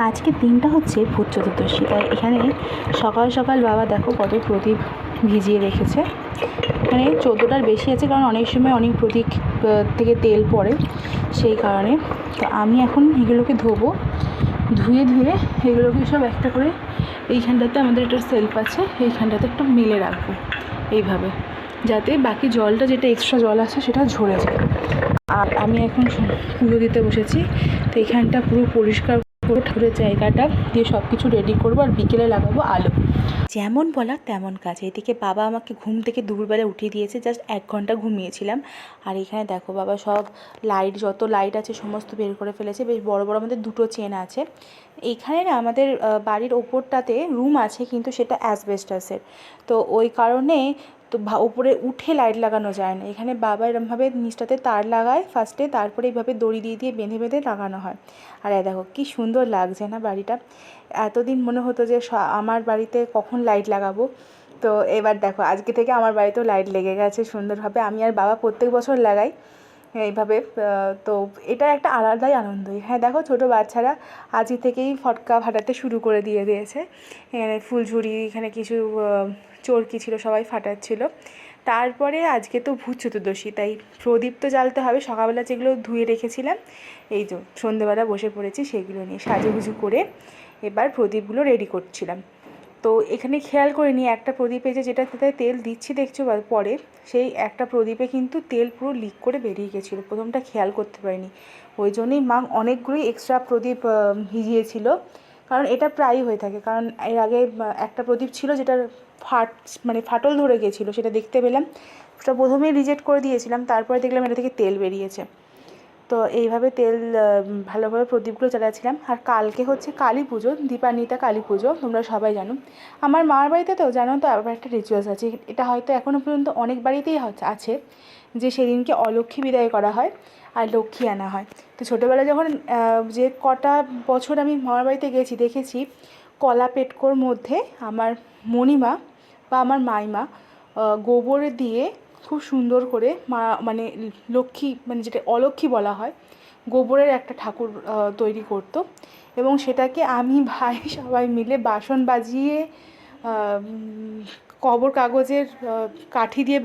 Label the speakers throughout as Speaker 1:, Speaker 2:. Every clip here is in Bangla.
Speaker 1: আজকের দিনটা হচ্ছে ভূত চতুর্দশী, তাই এখানে সকাল সকাল বাবা দেখো কত প্রদীপ ভিজিয়ে রেখেছে। এখানে 14টার বেশি আছে, কারণ অনেক সময় অনেক প্রদীপ থেকে তেল পড়ে, সেই কারণে। তো আমি এখন এগুলোকে ধোবো, ধুয়ে এগুলোকে সব একটা করে এইখানটাতে আমাদের একটা সেলফ আছে, এইখানটাতে একটু মেলে রাখবো এইভাবে, যাতে বাকি জলটা যেটা এক্সট্রা জল আছে সেটা ঝরে যায়। আর আমি এখন পুজো দিতে বসেছি, তো এখানটা পুরো পরিষ্কার করে ঠাকুরের জায়গাটা দিয়ে সব কিছু রেডি করবো, আর বিকেলে লাগাবো আলো। যেমন বলা তেমন কাজ। এদিকে বাবা আমাকে ঘুম থেকে দুপুরবেলা উঠিয়ে দিয়েছে, জাস্ট 1 ঘন্টা ঘুমিয়েছিলাম। আর এখানে দেখো বাবা সব লাইট, যত লাইট আছে সমস্ত বের করে ফেলেছে। বেশ বড় বড় আমাদের 2টো চেন আছে। এইখানে না আমাদের বাড়ির ওপরটাতে রুম আছে, কিন্তু সেটা অ্যাসবেস্টাসের, তো ওই কারণে তো ওপরে উঠে লাইট লাগানো যায় না। এখানে বাবা এরমভাবে নিচটাতে তার লাগায় ফার্স্টে, তারপরে এইভাবে দড়ি দিয়ে বেঁধে বেঁধে লাগানো হয়। আর দেখো কী সুন্দর লাগছে না বাড়িটা। এতদিন মনে হতো যে আমার বাড়িতে কখন লাইট লাগাবো, তো এবার দেখো আজকে থেকে আমার বাড়িতেও লাইট লেগে গেছে সুন্দরভাবে। আমি আর বাবা প্রত্যেক বছর লাগাই এইভাবে। তো এটা একটা আলাদাই আনন্দই। হ্যাঁ দেখো ছোটো বাচ্চারা আজকে থেকেই ফটকা ফাটাতে শুরু করে দিয়েছে। এখানে ফুলঝুরি, এখানে কিছু চরকি ছিল, সবাই ফাটাচ্ছিল। তারপরে আজকে তো ভূত চতুর্দশী, তাই প্রদীপ তো জ্বালতে হবে। সকালবেলা যেগুলো ধুয়ে রেখেছিলাম, এই যে সন্ধ্যেবেলা বসে পড়েছি সেগুলো নিয়ে সাজুগুজু করে এবার প্রদীপগুলো রেডি করছিলাম। তো এখানে খেয়াল করে নিই, একটা প্রদীপে যেটাতে তেল দিচ্ছি দেখছো পরে, সেই একটা প্রদীপে কিন্তু তেল পুরো লিক করে বেরিয়ে গেছিলো। প্রথমটা খেয়াল করতে পারিনি, ওই জন্যই মা অনেকগুলোই এক্সট্রা প্রদীপ ভিজিয়েছিল। কারণ এটা প্রায়ই হয়ে থাকে, কারণ এর আগে একটা প্রদীপ ছিল যেটার ফাটল ধরে গিয়েছিলো, সেটা দেখতে পেলাম। সেটা প্রথমেই রিজেক্ট করে দিয়েছিলাম, তারপরে দেখলাম এটা থেকে তেল বেরিয়েছে। তো এইভাবে তেল ভালোভাবে প্রদীপগুলো জ্বালাচ্ছিলাম। আর কালকে হচ্ছে কালী পুজো, দীপান্বিতা কালী পুজো, তোমরা সবাই জানো। আমার মার বাড়িতে তো জানো তো আবার একটা রিচুয়ালস আছে, এটা হয়তো এখনও পর্যন্ত অনেক বাড়িতেই আছে, যে সেদিনকে অলক্ষ্মী বিদায় করা হয় আর লক্ষ্মী আনা হয়। তো ছোটোবেলায় যখন যে কটা বছর আমি মামার বাড়িতে গেছি, দেখেছি কলা পেটকোর মধ্যে আমার মণিমা বা আমার মাইমা গোবর দিয়ে খুব সুন্দর করে মানে লক্ষ্মী, মানে যেটা অলক্ষ্মী বলা হয়, গোবরের একটা ঠাকুর তৈরি করতো। এবং সেটাকে আমি ভাই সবাই মিলে বাসন বাজিয়ে, খবর কাগজের কাঠি দিয়ে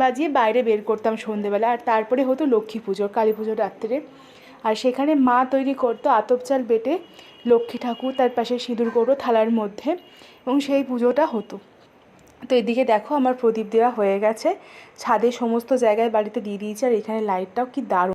Speaker 1: বাজিয়ে বাইরে বের করতাম সন্ধেবেলা। আর তারপরে হতো লক্ষ্মী পুজো, কালী পুজোর রাত্রে। আর সেখানে মা তৈরি করতো আতপ চাল বেটে লক্ষ্মী ঠাকুর, তার পাশে সিঁদুর কৌটো থালার মধ্যে, এবং সেই পুজোটা হতো। তো এদিকে দেখো আমার প্রদীপ দেওয়া হয়ে গেছে, ছাদে সমস্ত জায়গায় বাড়িতে দিয়ে দিয়েছি। আর এখানে লাইটটাও কি দারুণ।